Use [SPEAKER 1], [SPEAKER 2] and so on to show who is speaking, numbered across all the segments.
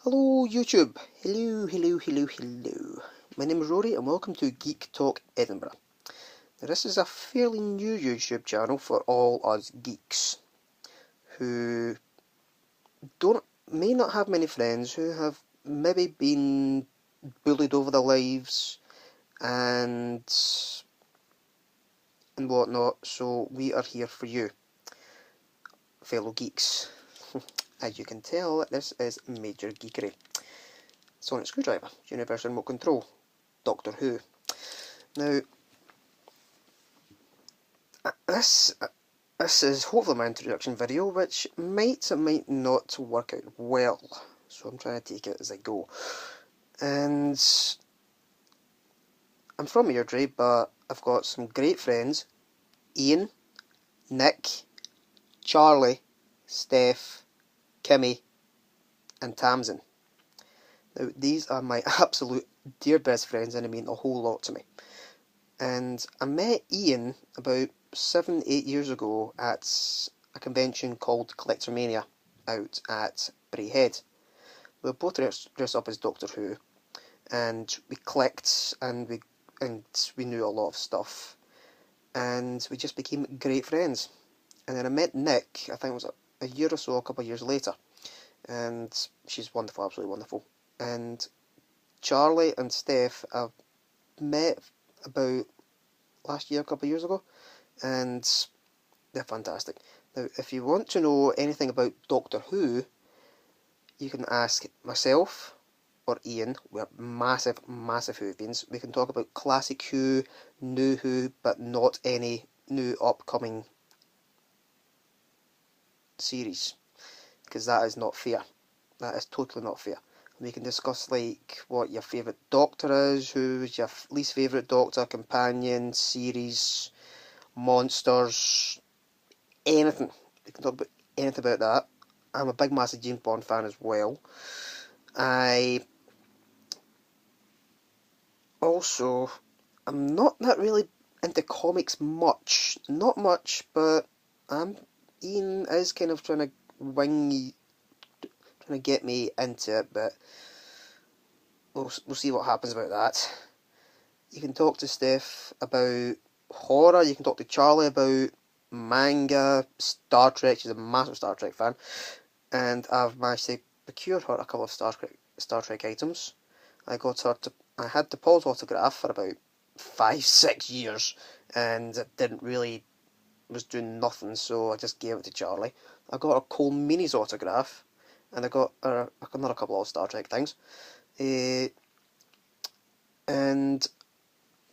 [SPEAKER 1] Hello YouTube, hello. My name is Rory and welcome to Geek Talk Edinburgh. Now this is a fairly new YouTube channel for all us geeks who may not have many friends, who have maybe been bullied over their lives and whatnot, so we are here for you, fellow geeks. As you can tell, this is major geekery. Sonic Screwdriver, Universal Remote Control, Doctor Who. Now, this is hopefully my introduction video, which might or might not work out well, so I'm trying to take it as I go. And I'm from Airdrie, but I've got some great friends: Ian, Nick, Charlie, Steph, Kimmy, and Tamsin. Now, these are my absolute dear best friends, and they mean a whole lot to me. And I met Ian about 7-8 years ago at a convention called Collectormania out at Braehead. We were both dressed up as Doctor Who, and we clicked, and we knew a lot of stuff, and we just became great friends. And then I met Nick, I think it was a year or so, a couple of years later, and she's wonderful, absolutely wonderful. And Charlie and Steph I've met about last year, a couple of years ago, and they're fantastic. Now, if you want to know anything about Doctor Who, you can ask myself or Ian. We're massive Whovians. We can talk about classic Who, new Who, but not any new upcoming series, because that is not fair. That is totally not fair. We can discuss like what your favourite Doctor is, who's your least favourite Doctor, companion, series, monsters, anything. We can talk about anything about that. I'm a big massive James Bond fan as well. I'm not that really into comics much. Not much, but Ian is kind of trying to get me into it, but we'll see what happens about that. You can talk to Steph about horror, you can talk to Charlie about manga, Star Trek. She's a massive Star Trek fan, and I've managed to procure her a couple of Star Trek items. I had the Paul's autograph for about 5-6 years, and it didn't really was doing nothing, so I just gave it to Charlie. I got a Cole Meany's autograph, and I got another couple of Star Trek things. And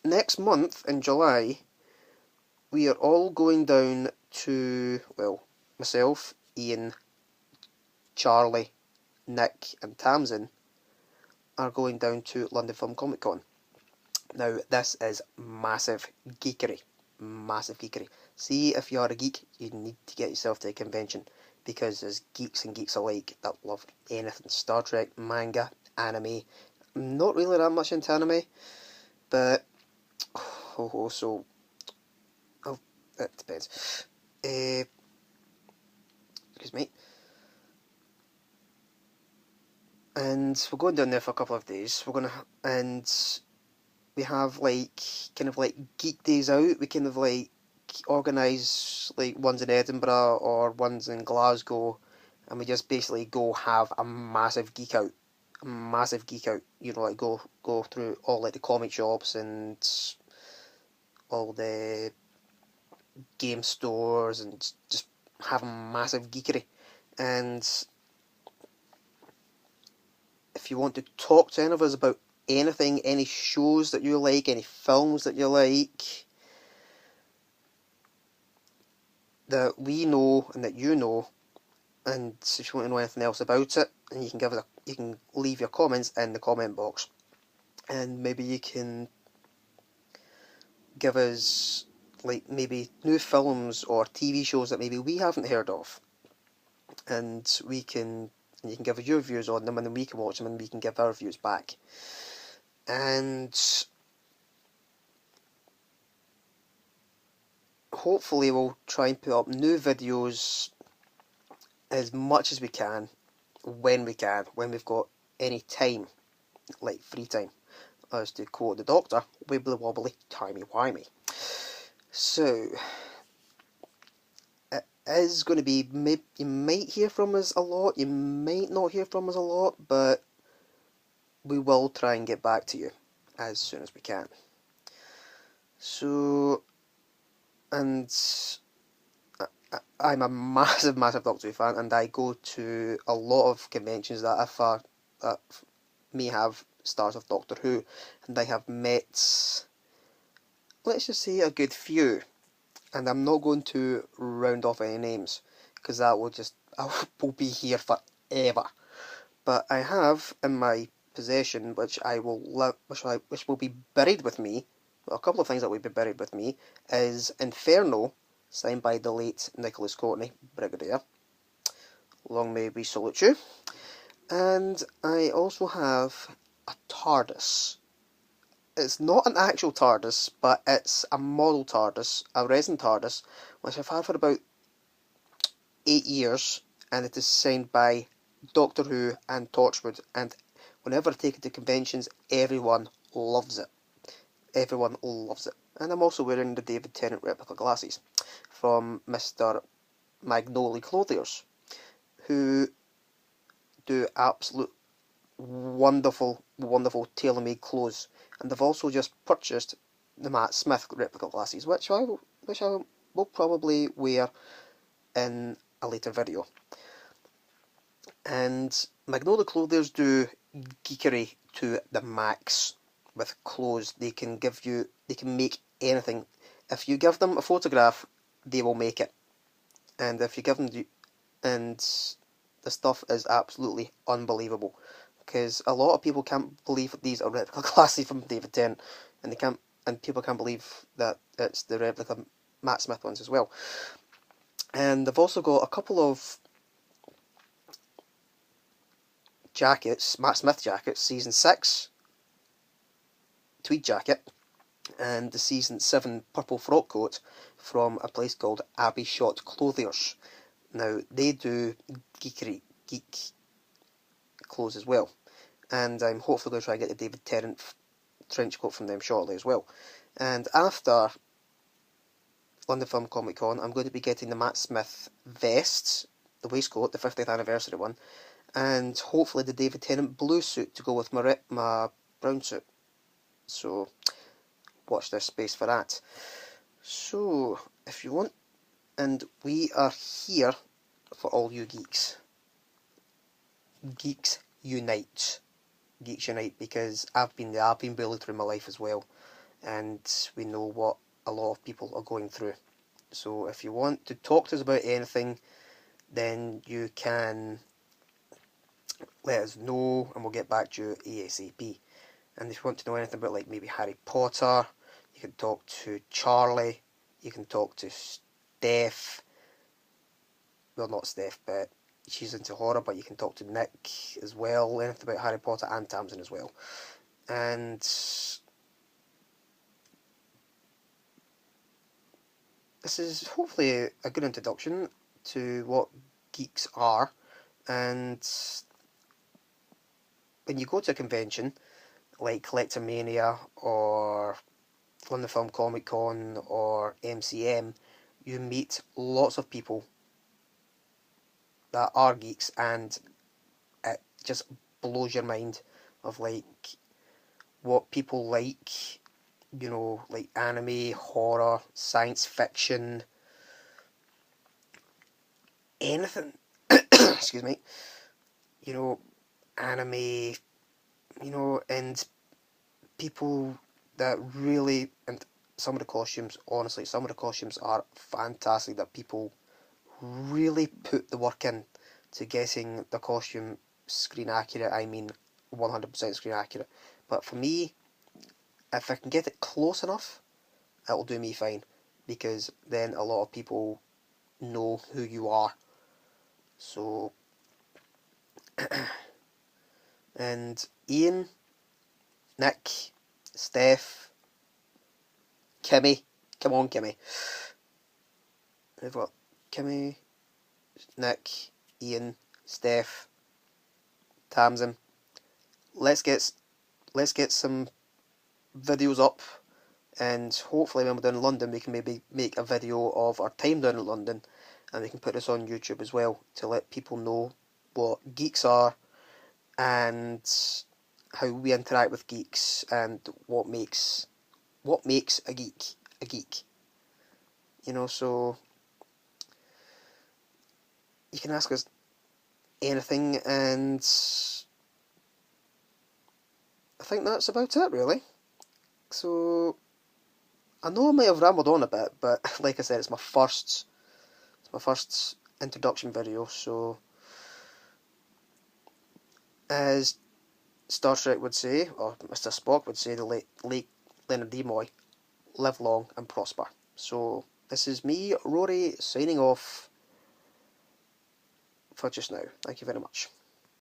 [SPEAKER 1] next month in July, we are all going down to, well, myself, Ian, Charlie, Nick, and Tamsin are going down to London Film Comic Con. Now, this is massive geekery. Massive geekery. See, if you are a geek, you need to get yourself to a convention, because there's geeks and geeks alike that love anything Star Trek, manga, anime. I'm not really that much into anime, but it depends. Excuse me. And we're going down there for a couple of days. And we have kind of geek days out. We kind of organise ones in Edinburgh or ones in Glasgow, and we just basically go have a massive geek out. You know, go through all the comic shops and all the game stores and just have a massive geekery. And if you want to talk to any of us about anything, any shows that you like, any films that you like, that we know and that you know, and if you want to know anything else about it, and you can leave your comments in the comment box, and maybe you can give us maybe new films or TV shows that maybe we haven't heard of, and you can give us your views on them, and then we can watch them and we can give our views back. And hopefully we'll try and put up new videos as much as we can, when we've got any time, like free time. As to quote the Doctor, wibbly wobbly, timey-wimey. So, it is going to be, you might hear from us a lot, you might not hear from us a lot, but we will try and get back to you as soon as we can. So, and I'm a massive, massive Doctor Who fan, and I go to a lot of conventions that may have stars of Doctor Who, and I have met, let's just say, a good few. And I'm not going to round off any names, because I will be here forever. But I have in my possession, which will be buried with me. Well, a couple of things that will be buried with me is Inferno, signed by the late Nicholas Courtney, Brigadier. Long may we salute you. And I also have a TARDIS. It's not an actual TARDIS, but it's a model TARDIS, a resin TARDIS, which I've had for about 8 years, and it is signed by Doctor Who and Torchwood, and whenever I take it to conventions, everyone loves it. Everyone loves it. And I'm also wearing the David Tennant replica glasses from Mr. Magnoli Clothiers, who do absolute wonderful, wonderful tailor-made clothes. And they've also just purchased the Matt Smith replica glasses, which I will probably wear in a later video. And Magnolia Clothiers do geekery to the max with clothes. They can make anything. If you give them a photograph, they will make it. And if you give them and the stuff is absolutely unbelievable, because a lot of people can't believe that these are replica glasses from David Tennant, and people can't believe that it's the replica Matt Smith ones as well. And they've also got a couple of jackets, Matt Smith jackets, season 6 tweed jacket, and the season 7 purple frock coat from a place called Abbey Shot Clothiers. Now, they do geek clothes as well, and I'm hopefully going to try and get the David Tennant trench coat from them shortly as well. And after London Film Comic Con, I'm going to be getting the Matt Smith vest, the waistcoat, the 50th anniversary one, and hopefully the David Tennant blue suit to go with my brown suit. So, watch this space for that. So, if you want, and we are here for all you geeks. Geeks unite. Geeks unite, because I've been there, I've been bullied through my life as well, and we know what a lot of people are going through. So if you want to talk to us about anything, then you can let us know and we'll get back to you ASAP. And if you want to know anything about, like, maybe Harry Potter, you can talk to Charlie, you can talk to Steph, well, not Steph, but she's into horror, but you can talk to Nick as well, anything about Harry Potter, and Tamsin as well. And this is hopefully a good introduction to what geeks are. And when you go to a convention like Collectomania or London Film Comic Con or MCM, you meet lots of people that are geeks, and it just blows your mind of, like, what people like, you know, like anime, horror, science fiction, anything. Excuse me. You know, anime, you know, and people that really, and some of the costumes, honestly, some of the costumes are fantastic, that people really put the work in to getting the costume screen accurate. I mean 100% screen accurate. But for me, if I can get it close enough, it'll do me fine, because then a lot of people know who you are. So, and Ian, Nick, Steph, Kimmy, come on Kimmy. We've got Kimmy, Nick, Ian, Steph, Tamsin, let's get some videos up, and hopefully when we're down in London we can maybe make a video of our time down in London, and we can put this on YouTube as well to let people know what geeks are and how we interact with geeks and what makes a geek a geek. You know, so you can ask us anything, and I think that's about it really. So I know I might have rambled on a bit, but like I said, it's my first introduction video, so as Star Trek would say, or Mr. Spock would say, the late Leonard Nimoy, live long and prosper. So this is me, Rory, signing off for just now. Thank you very much.